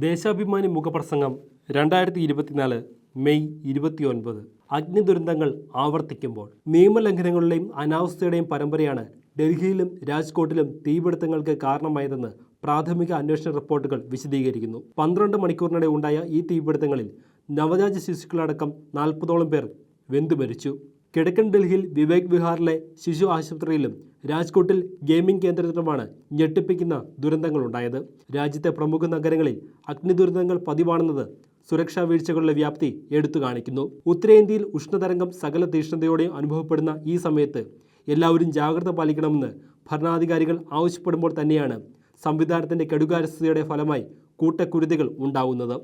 ദേശാഭിമാനി മുഖപ്രസംഗം 2024 മെയ് 29. അഗ്നി ദുരന്തങ്ങൾ ആവർത്തിക്കുമ്പോൾ നിയമലംഘനങ്ങളുടെയും അനാവസ്ഥയുടെയും പരമ്പരയാണ് ഡൽഹിയിലും രാജ്കോട്ടിലും തീപിടുത്തങ്ങൾക്ക് കാരണമായതെന്ന് പ്രാഥമിക അന്വേഷണ റിപ്പോർട്ടുകൾ വിശദീകരിക്കുന്നു. 12 മണിക്കൂറിനിടെ ഉണ്ടായ ഈ തീപിടുത്തങ്ങളിൽ നവജാത ശിശുക്കളടക്കം 40ഓളം പേർ വെന്തുമരിച്ചു. കിഴക്കൻ ഡൽഹിയിൽ വിവേക് വിഹാറിലെ ശിശു ആശുപത്രിയിലും രാജ്കോട്ടിൽ ഗെയിമിംഗ് കേന്ദ്രത്തിലുമാണ് ഞെട്ടിപ്പിക്കുന്ന ദുരന്തങ്ങളുണ്ടായത്. രാജ്യത്തെ പ്രമുഖ നഗരങ്ങളിൽ അഗ്നി ദുരന്തങ്ങൾ പതിവാണെന്നത് സുരക്ഷാ വീഴ്ചകളുടെ വ്യാപ്തി എടുത്തു കാണിക്കുന്നു. ഉത്തരേന്ത്യയിൽ ഉഷ്ണതരംഗം സകല തീക്ഷ്ണതയോടെയും അനുഭവപ്പെടുന്ന ഈ സമയത്ത് എല്ലാവരും ജാഗ്രത പാലിക്കണമെന്ന് ഭരണാധികാരികൾ ആവശ്യപ്പെടുമ്പോൾ തന്നെയാണ് സംവിധാനത്തിൻ്റെ കെടുകാര്യസ്ഥതയുടെ ഫലമായി കൂട്ടക്കുരുതികൾ ഉണ്ടാകുന്നത്.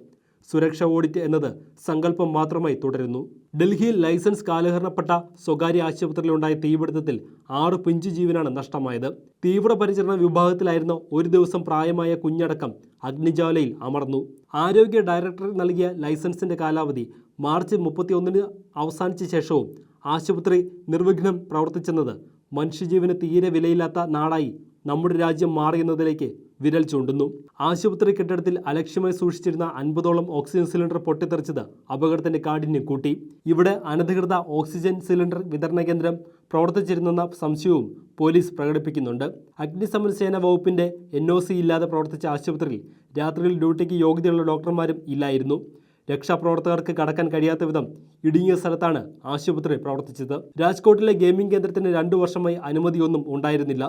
സുരക്ഷാ ഓഡിറ്റ് എന്നത് സങ്കല്പം മാത്രമായി തുടരുന്നു. ഡൽഹിയിൽ ലൈസൻസ് കാലഹരണപ്പെട്ട സ്വകാര്യ ആശുപത്രിയിലുണ്ടായ തീപിടുത്തത്തിൽ 6 പിഞ്ചു ജീവനാണ് നഷ്ടമായത്. തീവ്രപരിചരണ വിഭാഗത്തിലായിരുന്ന ഒരു ദിവസം പ്രായമായ കുഞ്ഞടക്കം അഗ്നിജ്വാലയിൽ അമർന്നു. ആരോഗ്യ ഡയറക്ടർ നൽകിയ ലൈസൻസിന്റെ കാലാവധി മാർച്ച് 31 അവസാനിച്ച ശേഷവും ആശുപത്രി നിർവിഘ്നം പ്രവർത്തിച്ചെന്നത് മനുഷ്യജീവന് തീരെ വിലയില്ലാത്ത നാടായി നമ്മുടെ രാജ്യം മാറിയെന്നതിലേക്ക് വിരൽ ചൂണ്ടുന്നു. ആശുപത്രി കെട്ടിടത്തിൽ അലക്ഷ്യമായി സൂക്ഷിച്ചിരുന്ന 50ഓളം ഓക്സിജൻ സിലിണ്ടർ പൊട്ടിത്തെറിച്ചത് അപകടത്തിന്റെ കാഠിന്യം കൂട്ടി. ഇവിടെ അനധികൃത ഓക്സിജൻ സിലിണ്ടർ വിതരണ കേന്ദ്രം പ്രവർത്തിച്ചിരുന്നെന്ന സംശയവും പോലീസ് പ്രകടിപ്പിക്കുന്നുണ്ട്. അഗ്നിശമന സേന വകുപ്പിന്റെ NOC ഇല്ലാതെ പ്രവർത്തിച്ച ആശുപത്രിയിൽ രാത്രിയിൽ ഡ്യൂട്ടിക്ക് യോഗ്യതയുള്ള ഡോക്ടർമാരും ഇല്ലായിരുന്നു. രക്ഷാപ്രവർത്തകർക്ക് കടക്കാൻ കഴിയാത്ത വിധം ഇടുങ്ങിയ സ്ഥലത്താണ് ആശുപത്രി പ്രവർത്തിച്ചത്. രാജ്കോട്ടിലെ ഗെയിമിംഗ് കേന്ദ്രത്തിന് 2 വർഷമായി അനുമതിയൊന്നും ഉണ്ടായിരുന്നില്ല.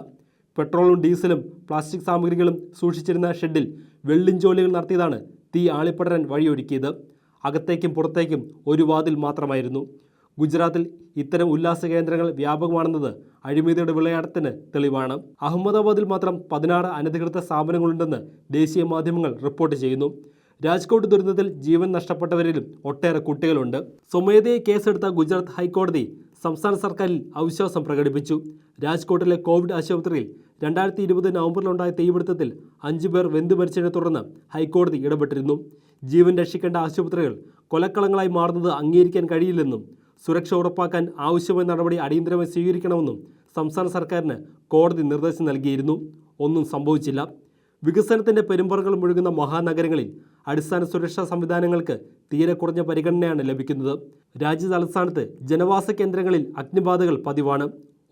പെട്രോളും ഡീസലും പ്ലാസ്റ്റിക് സാമഗ്രികളും സൂക്ഷിച്ചിരുന്ന ഷെഡിൽ വെൽഡിംഗ് ജോലികൾ നടത്തിയതാണ് തീ ആളിപ്പടരാൻ വഴിയൊരുക്കിയത്. അകത്തേക്കും പുറത്തേക്കും ഒരു വാതിൽ മാത്രമായിരുന്നു. ഗുജറാത്തിൽ ഇത്തരം ഉല്ലാസ കേന്ദ്രങ്ങൾ വ്യാപകമാണെന്നത് അഴിമതിയുടെ വിളയാട്ടത്തിന് തെളിവാണ്. അഹമ്മദാബാദിൽ മാത്രം 16 അനധികൃത സ്ഥാപനങ്ങളുണ്ടെന്ന് ദേശീയ മാധ്യമങ്ങൾ റിപ്പോർട്ട് ചെയ്യുന്നു. രാജ്കോട്ട് ദുരന്തത്തിൽ ജീവൻ നഷ്ടപ്പെട്ടവരിലും ഒട്ടേറെ കുട്ടികളുണ്ട്. സ്വമേധയെ കേസെടുത്ത ഗുജറാത്ത് ഹൈക്കോടതി സംസ്ഥാന സർക്കാരിൽ അവിശ്വാസം പ്രകടിപ്പിച്ചു. രാജ്കോട്ടിലെ കോവിഡ് ആശുപത്രിയിൽ 2020 നവംബറിലുണ്ടായ തീപിടുത്തത്തിൽ 5 പേർ വെന്തുമരിച്ചതിനെ തുടർന്ന് ഹൈക്കോടതി ഇടപെട്ടിരുന്നു. ജീവൻ രക്ഷിക്കേണ്ട ആശുപത്രികൾ കൊലക്കളങ്ങളായി മാറുന്നത് അംഗീകരിക്കാൻ കഴിയില്ലെന്നും സുരക്ഷ ഉറപ്പാക്കാൻ ആവശ്യമായ നടപടി അടിയന്തരമായി സ്വീകരിക്കണമെന്നും സംസ്ഥാന സർക്കാരിന് കോടതി നിർദ്ദേശം നൽകിയിരുന്നു. ഒന്നും സംഭവിച്ചില്ല. വികസനത്തിൻ്റെ പെരുമ്പറകൾ മുഴുകുന്ന മഹാനഗരങ്ങളിൽ അടിസ്ഥാന സുരക്ഷാ സംവിധാനങ്ങൾക്ക് തീരെ കുറഞ്ഞ പരിഗണനയാണ് ലഭിക്കുന്നത്. രാജ്യതലസ്ഥാനത്ത് ജനവാസ കേന്ദ്രങ്ങളിൽ അഗ്നിബാധകൾ പതിവാണ്.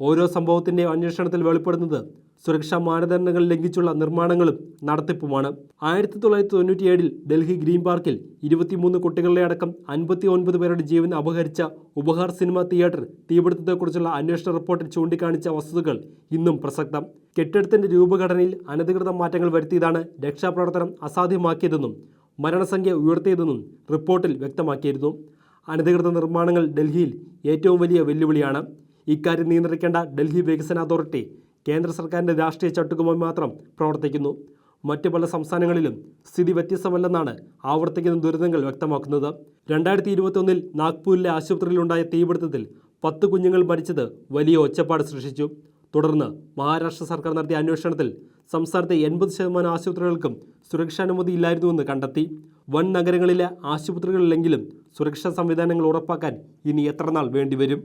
ഓരോ സംഭവത്തിൻ്റെ അന്വേഷണത്തിൽ വെളിപ്പെടുന്നത് സുരക്ഷാ മാനദണ്ഡങ്ങൾ ലംഘിച്ചുള്ള നിർമ്മാണങ്ങളും നടത്തിപ്പുമാണ്. 1997 ഡൽഹി ഗ്രീൻ പാർക്കിൽ 23 കുട്ടികളുടെ അടക്കം 59 പേരുടെ ജീവൻ അപഹരിച്ച ഉപഹാർ സിനിമ തിയേറ്റർ തീപിടുത്തത്തെക്കുറിച്ചുള്ള അന്വേഷണ റിപ്പോർട്ടിൽ ചൂണ്ടിക്കാണിച്ച വസ്തുതകൾ ഇന്നും പ്രസക്തം. കെട്ടിടത്തിൻ്റെ രൂപഘടനയിൽ അനധികൃത മാറ്റങ്ങൾ വരുത്തിയതാണ് രക്ഷാപ്രവർത്തനം അസാധ്യമാക്കിയതെന്നും മരണസംഖ്യ ഉയർത്തിയതെന്നും റിപ്പോർട്ടിൽ വ്യക്തമാക്കിയിരുന്നു. അനധികൃത നിർമ്മാണങ്ങൾ ഡൽഹിയിൽ ഏറ്റവും വലിയ വെല്ലുവിളിയാണ്. ഇക്കാര്യം നിയന്ത്രിക്കേണ്ട ഡൽഹി വികസന അതോറിറ്റി കേന്ദ്ര സർക്കാരിൻ്റെ രാഷ്ട്രീയ ചട്ടുകമായി മാത്രം പ്രവർത്തിക്കുന്നു. മറ്റ് പല സംസ്ഥാനങ്ങളിലും സ്ഥിതി വ്യത്യസ്തമല്ലെന്നാണ് ആവർത്തിക്കുന്ന ദുരന്തങ്ങൾ വ്യക്തമാക്കുന്നത്. 2021 നാഗ്പൂരിലെ ആശുപത്രിയിലുണ്ടായ തീപിടുത്തത്തിൽ 10 കുഞ്ഞുങ്ങൾ മരിച്ചത് വലിയ ഒച്ചപ്പാട് സൃഷ്ടിച്ചു. തുടർന്ന് മഹാരാഷ്ട്ര സർക്കാർ നടത്തിയ അന്വേഷണത്തിൽ സംസ്ഥാനത്തെ 80% ആശുപത്രികൾക്കും സുരക്ഷാനുമതി ഇല്ലായിരുന്നുവെന്ന് കണ്ടെത്തി. വൻ നഗരങ്ങളിലെ ആശുപത്രികളിലെങ്കിലും സുരക്ഷാ സംവിധാനങ്ങൾ ഉറപ്പാക്കാൻ ഇനി എത്ര നാൾ വേണ്ടിവരും?